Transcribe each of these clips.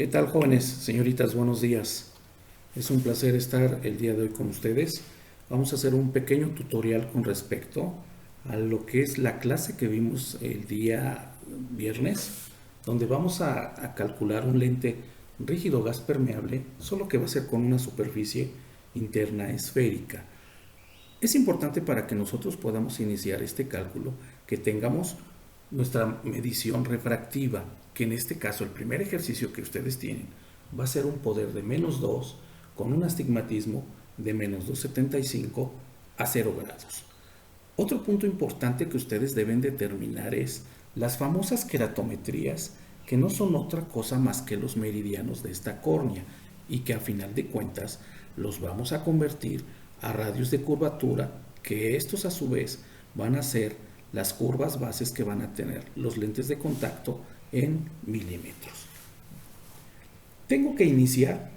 ¿Qué tal, jóvenes, señoritas? Buenos días. Es un placer estar el día de hoy con ustedes. Vamos a hacer un pequeño tutorial con respecto a lo que es la clase que vimos el día viernes, donde vamos a calcular un lente rígido gas permeable, solo que va a ser con una superficie interna esférica. Es importante para que nosotros podamos iniciar este cálculo que tengamos nuestra medición refractiva, que en este caso el primer ejercicio que ustedes tienen va a ser un poder de -2 con un astigmatismo de -275 a 0 grados. Otro punto importante que ustedes deben determinar es las famosas queratometrías, que no son otra cosa más que los meridianos de esta córnea y que a final de cuentas los vamos a convertir a radios de curvatura, que estos a su vez van a ser las curvas bases que van a tener los lentes de contacto en milímetros. Tengo que iniciar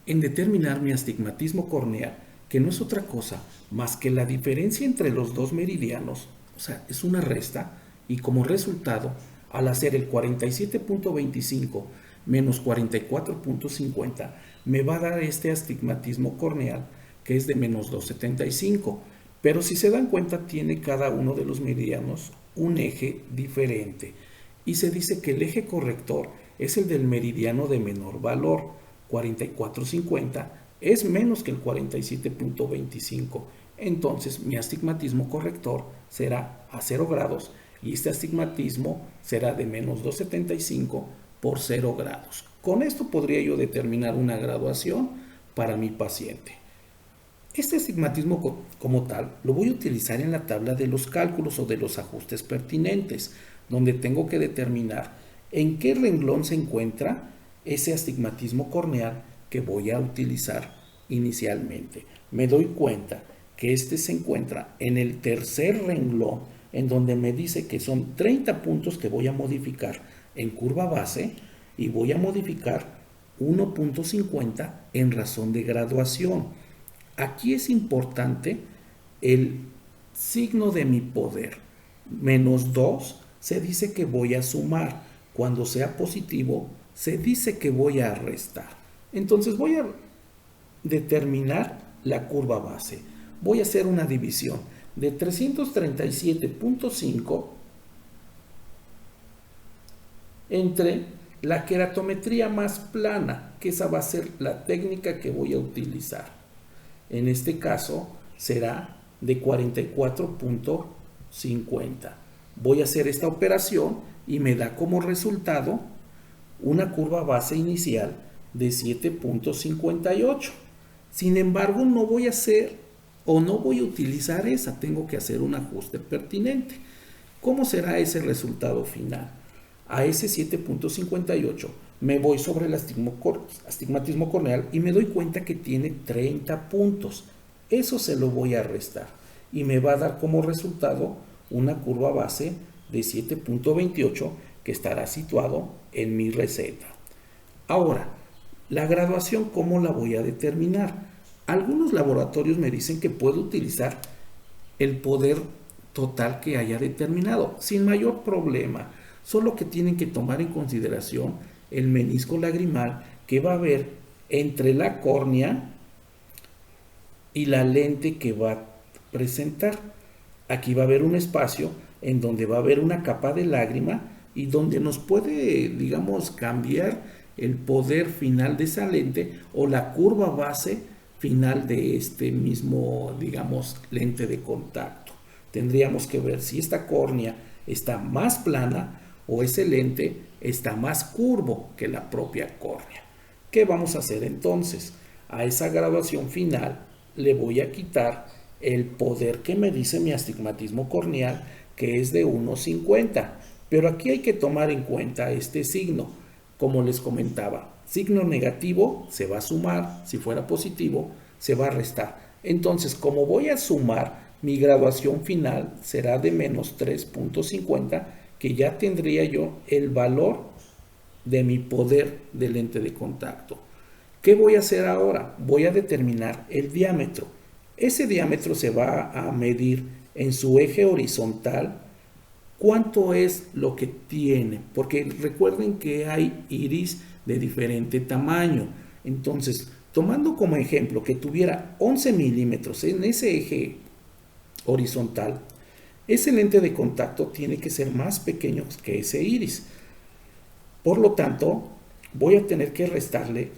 en determinar mi astigmatismo corneal, que no es otra cosa más que la diferencia entre los dos meridianos, o sea, es una resta, y como resultado, al hacer el 47.25 menos 44.50, me va a dar este astigmatismo corneal que es de -275. Pero si se dan cuenta, tiene cada uno de los meridianos un eje diferente. Y se dice que el eje corrector es el del meridiano de menor valor, 44.50, es menos que el 47.25. Entonces mi astigmatismo corrector será a 0 grados y este astigmatismo será de -275 por 0 grados. Con esto podría yo determinar una graduación para mi paciente. Este astigmatismo como tal lo voy a utilizar en la tabla de los cálculos o de los ajustes pertinentes, donde tengo que determinar en qué renglón se encuentra ese astigmatismo corneal que voy a utilizar inicialmente. Me doy cuenta que este se encuentra en el tercer renglón, en donde me dice que son 30 puntos que voy a modificar en curva base y voy a modificar 1.50 en razón de graduación. Aquí es importante el signo de mi poder. -2 se dice que voy a sumar. Cuando sea positivo, se dice que voy a restar. Entonces voy a determinar la curva base. Voy a hacer una división de 337.5 entre la queratometría más plana, que esa va a ser la técnica que voy a utilizar. En este caso será de 44.50. Voy a hacer esta operación y me da como resultado una curva base inicial de 7.58. Sin embargo, no voy a hacer o no voy a utilizar esa, tengo que hacer un ajuste pertinente. ¿Cómo será ese resultado final? A ese 7.58 me voy sobre el astigmatismo corneal y me doy cuenta que tiene 30 puntos. Eso se lo voy a restar y me va a dar como resultado una curva base de 7.28 que estará situado en mi receta. Ahora, la graduación, ¿cómo la voy a determinar? Algunos laboratorios me dicen que puedo utilizar el poder total que haya determinado sin mayor problema, solo que tienen que tomar en consideración el menisco lagrimal que va a haber entre la córnea y la lente que va a presentar. Aquí va a haber un espacio en donde va a haber una capa de lágrima y donde nos puede, digamos, cambiar el poder final de esa lente o la curva base final de este mismo, digamos, lente de contacto. Tendríamos que ver si esta córnea está más plana o ese lente está más curvo que la propia córnea. ¿Qué vamos a hacer entonces? A esa graduación final le voy a quitar el poder que me dice mi astigmatismo corneal, que es de 1.50. Pero aquí hay que tomar en cuenta este signo. Como les comentaba, signo negativo se va a sumar, si fuera positivo se va a restar. Entonces, como voy a sumar, mi graduación final será de -3.50, que ya tendría yo el valor de mi poder de lente de contacto. ¿Qué voy a hacer ahora? Voy a determinar el diámetro. Ese diámetro se va a medir en su eje horizontal ¿Cuánto es lo que tiene? Porque recuerden que hay iris de diferente tamaño. Entonces, tomando como ejemplo que tuviera 11 milímetros en ese eje horizontal, ese lente de contacto tiene que ser más pequeño que ese iris. Por lo tanto, voy a tener que restarle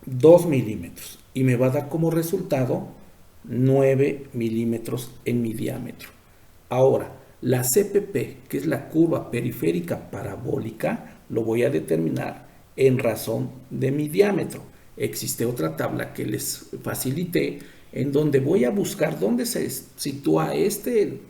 2 milímetros y me va a dar como resultado 9 milímetros en mi diámetro. Ahora, la CPP, que es la curva periférica parabólica, lo voy a determinar en razón de mi diámetro. Existe otra tabla que les facilité en donde voy a buscar dónde se sitúa este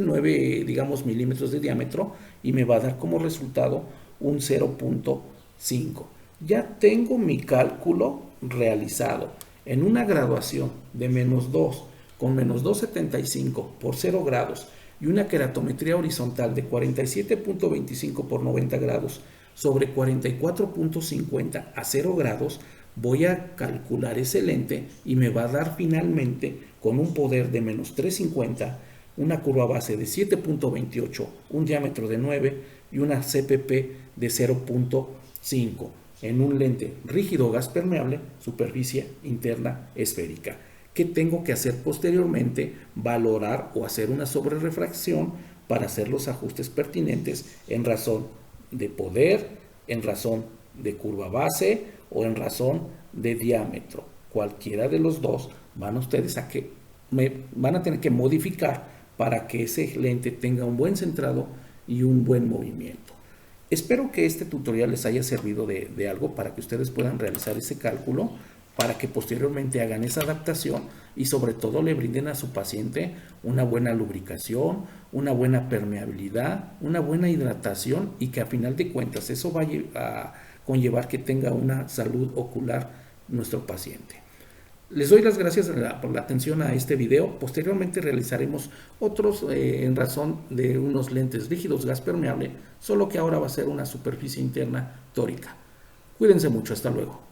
9, digamos, milímetros de diámetro y me va a dar como resultado un 0.5. Ya tengo mi cálculo realizado en una graduación de -2 con -2,75 por 0 grados y una queratometría horizontal de 47.25 por 90 grados sobre 44.50 a 0 grados, voy a calcular ese lente y me va a dar finalmente con un poder de -350, una curva base de 7.28, un diámetro de 9 y una CPP de 0.5 en un lente rígido gas permeable, superficie interna esférica. ¿Qué tengo que hacer posteriormente? Valorar o hacer una sobrerefracción para hacer los ajustes pertinentes en razón de poder, en razón de curva base o en razón de diámetro. Cualquiera de los dos van ustedes van a tener que modificar para que ese lente tenga un buen centrado y un buen movimiento. Espero que este tutorial les haya servido de algo para que ustedes puedan realizar ese cálculo, para que posteriormente hagan esa adaptación y sobre todo le brinden a su paciente una buena lubricación, una buena permeabilidad, una buena hidratación y que a final de cuentas eso va a conllevar que tenga una salud ocular nuestro paciente. Les doy las gracias por la atención a este video. Posteriormente realizaremos otros en razón de unos lentes rígidos gas permeable, solo que ahora va a ser una superficie interna tórica. Cuídense mucho, hasta luego.